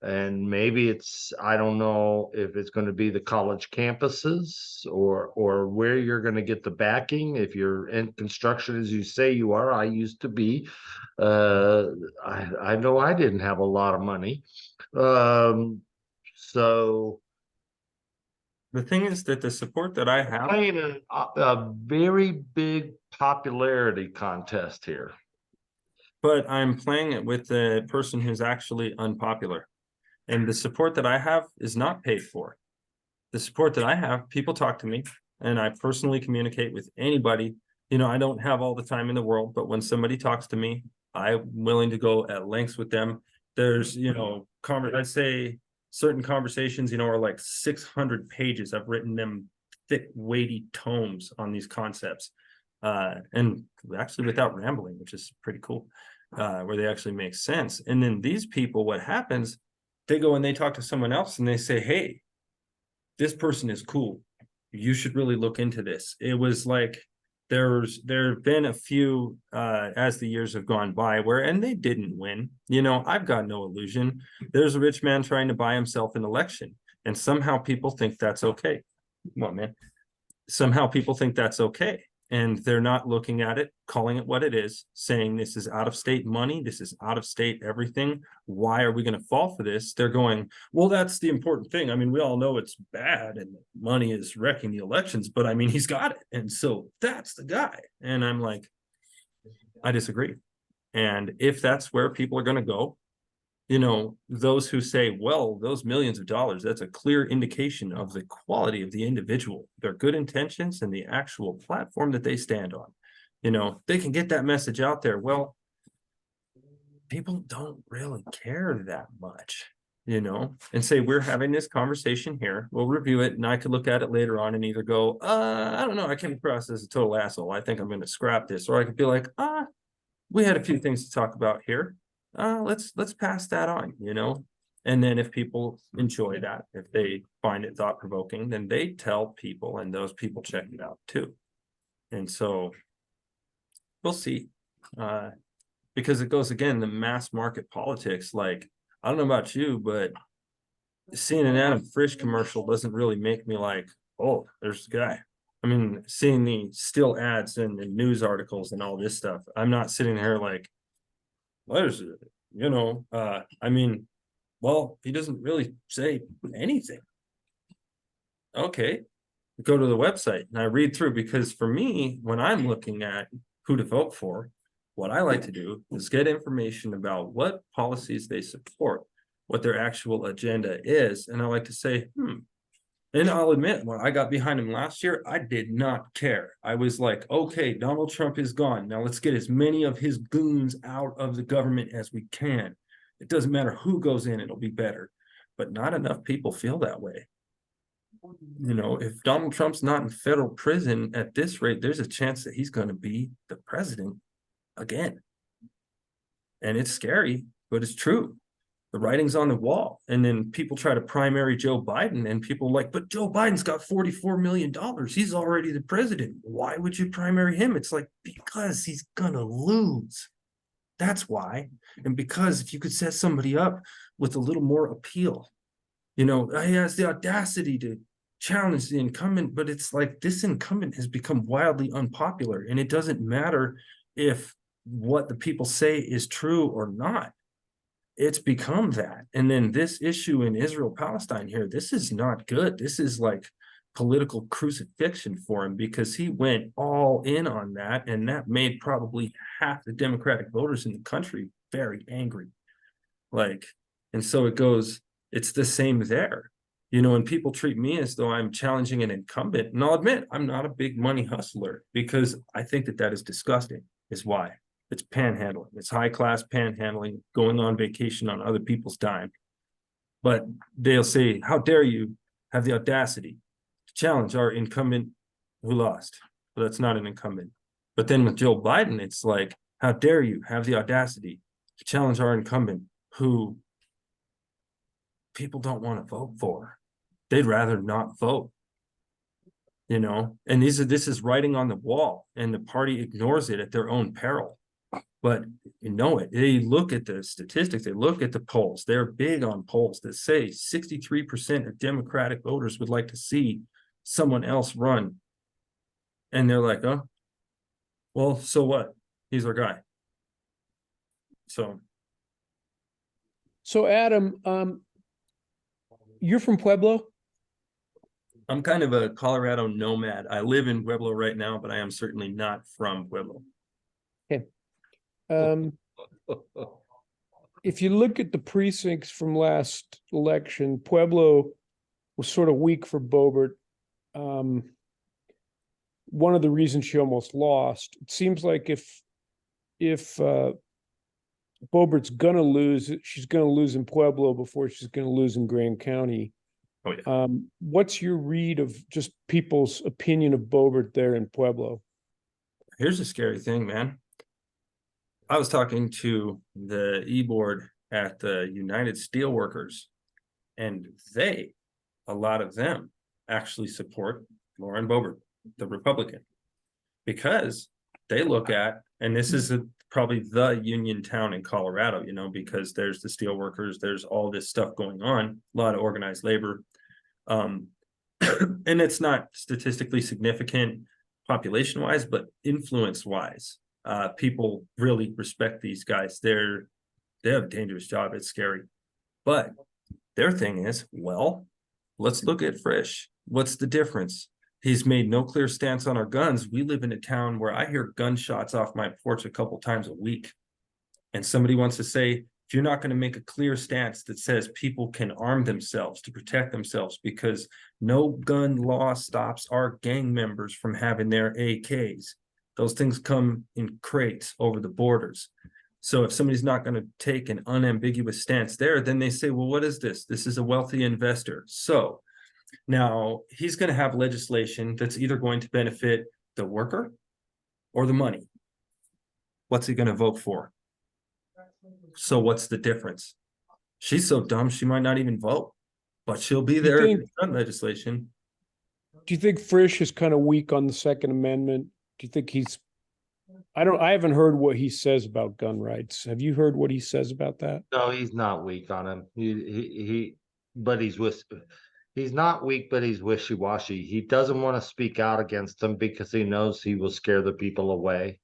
And maybe it's, I don't know if it's going to be the college campuses or where you're going to get the backing. If you're in construction, as you say you are, I used to be. I know I didn't have a lot of money. So the thing is that the support that I have, playing a very big popularity contest here. but I'm playing it with the person who's actually unpopular. And the support that I have is not paid for. The support that I have, people talk to me, and I personally communicate with anybody. You know, I don't have all the time in the world, but when somebody talks to me, I'm willing to go at lengths with them. There's, you know, I'd say certain conversations, you know, are like 600 pages. I've written them thick, weighty tomes on these concepts. And actually without rambling, which is pretty cool, where they actually make sense. And then these people, what happens, they go and they talk to someone else and they say, hey, this person is cool. You should really look into this. It was like, there have been a few as the years have gone by where, and they didn't win. You know, I've got no illusion. There's a rich man trying to buy himself an election, and somehow people think that's okay. Come on, man. Somehow people think that's okay. And they're not looking at it, calling it what it is, saying this is out of state money, this is out of state everything. Why are we going to fall for this? They're going, well, that's the important thing. I mean, we all know it's bad and money is wrecking the elections, but I mean, he's got it. And so that's the guy. And I'm like, I disagree. And if that's where people are going to go, you know, those who say, well, those millions of dollars, that's a clear indication of the quality of the individual, their good intentions, and the actual platform that they stand on. You know, they can get that message out there. Well, people don't really care that much, you know, and say, we're having this conversation here. We'll review it, and I could look at it later on and either go, I don't know, I came across as a total asshole. I think I'm going to scrap this. Or I could be like, we had a few things to talk about here. Let's pass that on, you know. And then if people enjoy that, if they find it thought-provoking, then they tell people, and those people check it out too. And so we'll see, because it goes again, the mass market politics. Like, I don't know about you, but seeing an Adam Frisch commercial doesn't really make me like, oh, there's the guy. I mean, seeing the still ads and news articles and all this stuff, I'm not sitting there like, there's, you know, I mean, well, he doesn't really say anything. Okay, go to the website and I read through, because for me, when I'm looking at who to vote for, what I like to do is get information about what policies they support, what their actual agenda is. And I like to say, and I'll admit, when I got behind him last year, I did not care. I was like, okay, Donald Trump is gone. Now let's get as many of his goons out of the government as we can. It doesn't matter who goes in, it'll be better. But not enough people feel that way. You know, if Donald Trump's not in federal prison at this rate, there's a chance that he's going to be the president again. And it's scary, but it's true. The writing's on the wall. And then people try to primary Joe Biden, and people are like, but Joe Biden's got $44 million. He's already the president. Why would you primary him? It's like, because he's gonna lose. That's why. And because if you could set somebody up with a little more appeal, you know, he has the audacity to challenge the incumbent, but it's like this incumbent has become wildly unpopular, and it doesn't matter if what the people say is true or not. It's become that. And then this issue in Israel-Palestine here, this is not good. This is like political crucifixion for him, because he went all in on that, and that made probably half the Democratic voters in the country very angry. Like, and so it goes, it's the same there. You know, and people treat me as though I'm challenging an incumbent. And I'll admit, I'm not a big money hustler, because I think that that is disgusting, is why. It's panhandling. It's high-class panhandling, going on vacation on other people's dime. But they'll say, how dare you have the audacity to challenge our incumbent who lost? Well, that's not an incumbent. But then with Joe Biden, it's like, how dare you have the audacity to challenge our incumbent who people don't want to vote for. They'd rather not vote. You know, and this is writing on the wall, and the party ignores it at their own peril. But you know it. They look at the statistics, they look at the polls. They're big on polls that say 63% of Democratic voters would like to see someone else run. And they're like, oh, well, so what? He's our guy. So Adam, you're from Pueblo? I'm kind of a Colorado nomad. I live in Pueblo right now, but I am certainly not from Pueblo. Okay. If you look at the precincts from last election, Pueblo was sort of weak for Boebert. One of the reasons she almost lost, it seems like if Boebert's gonna lose, she's gonna lose in Pueblo before she's gonna lose in Graham County. Oh, yeah. What's your read of just people's opinion of Boebert there in Pueblo? Here's a scary thing, man. I was talking to the e-board at the United Steelworkers, and a lot of them actually support Lauren Boebert, the Republican, because they look at, and this is probably the union town in Colorado, you know, because there's the steelworkers, there's all this stuff going on, a lot of organized labor. And it's not statistically significant population-wise, but influence-wise. People really respect these guys. They have a dangerous job. It's scary. But their thing is, well, let's look at Frisch. What's the difference? He's made no clear stance on our guns. We live in a town where I hear gunshots off my porch a couple times a week. And somebody wants to say, if you're not going to make a clear stance that says people can arm themselves to protect themselves, because no gun law stops our gang members from having their AKs. Those things come in crates over the borders. So if somebody's not going to take an unambiguous stance there, then they say, well, what is this? This is a wealthy investor. So now he's going to have legislation that's either going to benefit the worker or the money. What's he going to vote for? So what's the difference? She's so dumb, she might not even vote, but she'll be there in gun legislation. Do you think Frisch is kind of weak on the Second Amendment? Do you think I haven't heard what he says about gun rights. Have you heard what he says about that? No, he's not weak on him. But he's not weak, but he's wishy-washy. He doesn't want to speak out against them because he knows he will scare the people away.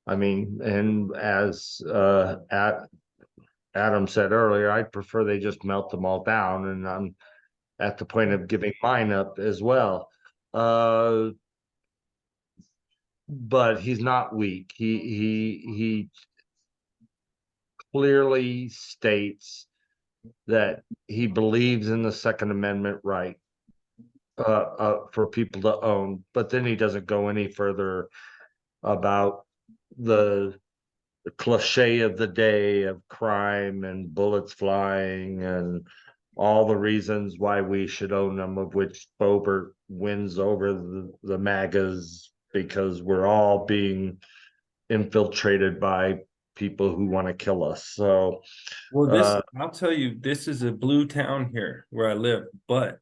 I mean, and as Adam said earlier, I'd prefer they just melt them all down, and I'm at the point of giving mine up as well. But he's not weak. He clearly states that he believes in the Second Amendment right for people to own, but then he doesn't go any further about the cliche of the day of crime and bullets flying and all the reasons why we should own them, of which Boebert wins over the MAGAs because we're all being infiltrated by people who want to kill us. So, Well, I'll tell you, this is a blue town here where I live, but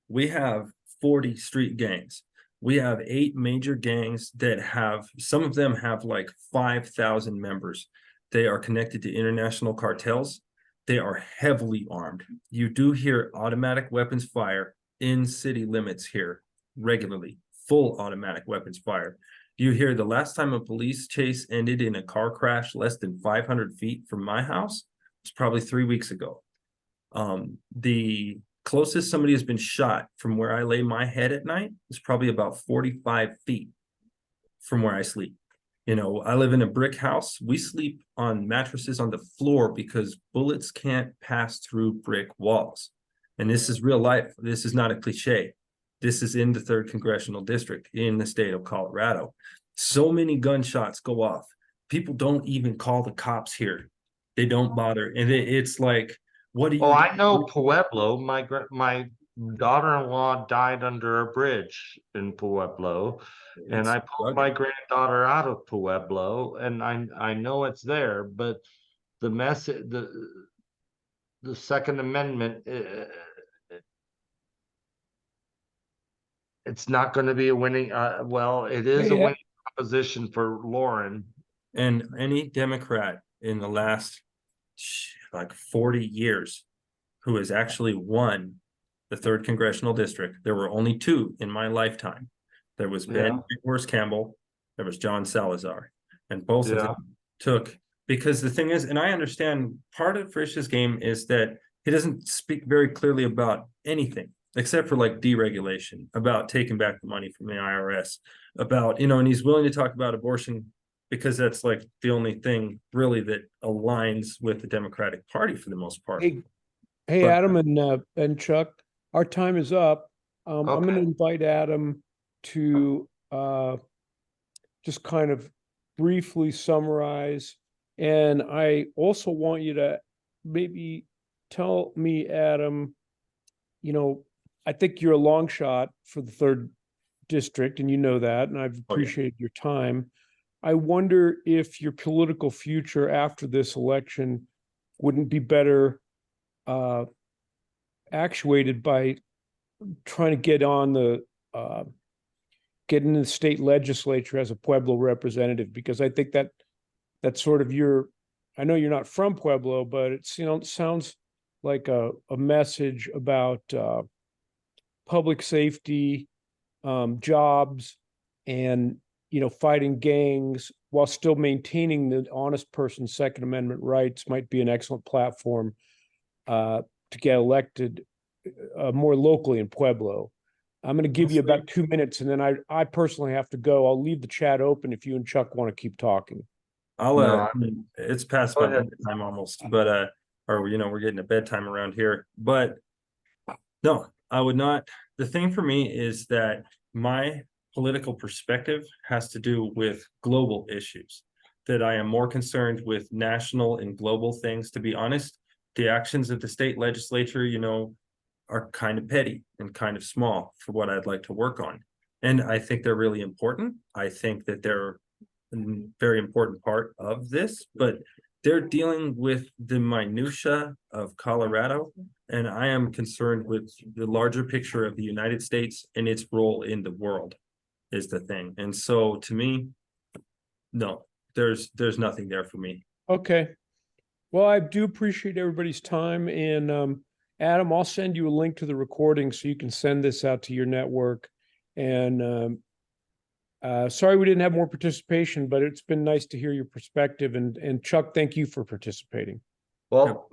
we have 40 street gangs. We have 8 major gangs that some of them have like 5,000 members. They are connected to international cartels. They are heavily armed. You do hear automatic weapons fire in city limits here regularly, full automatic weapons fire. You hear the last time a police chase ended in a car crash less than 500 feet from my house was probably 3 weeks ago. The closest somebody has been shot from where I lay my head at night is probably about 45 feet from where I sleep. You know, I live in a brick house. We sleep on mattresses on the floor because bullets can't pass through brick walls. And this is real life. This is not a cliche. This is in the 3rd Congressional District in the state of Colorado. So many gunshots go off. People don't even call the cops here. They don't bother. And it's like, what do you? oh, I know Pueblo. My daughter-in-law died under a bridge in Pueblo, and I pulled my granddaughter out of Pueblo, and I know it's there, but the message, the Second Amendment, it's not going to be a winning. Well, it is a winning proposition for Lauren. And any Democrat in the last like 40 years who has actually won the 3rd Congressional District, there were only 2 in my lifetime. There was Ben Horst Campbell, there was John Salazar, and both of them took, because the thing is, and I understand part of Frisch's game is that he doesn't speak very clearly about anything except for like deregulation, about taking back the money from the IRS, about, and he's willing to talk about abortion because that's like the only thing really that aligns with the Democratic Party for the most part. Hey, Adam and Chuck, our time is up. I'm going to invite Adam to just kind of briefly summarize. And I also want you to maybe tell me, Adam, I think you're a long shot for the 3rd District, and you know that, and I've appreciated your time. I wonder if your political future after this election wouldn't be better actuated by trying to get in the state legislature as a Pueblo representative, because I think that's sort of I know you're not from Pueblo, but it sounds like a message about public safety, jobs, and fighting gangs while still maintaining the honest person's Second Amendment rights might be an excellent platform to get elected more locally in Pueblo. I'm going to give you about 2 minutes, and then I personally have to go. I'll leave the chat open if you and Chuck want to keep talking. It's past my bedtime almost, but we're getting to bedtime around here. But no, I would not. The thing for me is that my political perspective has to do with global issues, that I am more concerned with national and global things. To be honest, the actions of the state legislature, are kind of petty and kind of small for what I'd like to work on. And I think they're really important. I think that they're a very important part of this, but they're dealing with the minutia of Colorado. And I am concerned with the larger picture of the United States and its role in the world is the thing. And so to me, no, there's nothing there for me. Okay. Well, I do appreciate everybody's time. And Adam, I'll send you a link to the recording so you can send this out to your network. And sorry we didn't have more participation, but it's been nice to hear your perspective. And Chuck, thank you for participating. Well,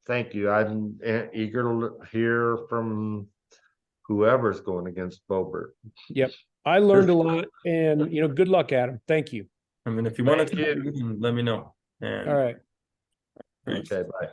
thank you. I'm eager to hear from whoever's going against Boebert. Yep. I learned a lot, and good luck, Adam. Thank you. I mean, if you want to, let me know. All right. Okay, bye.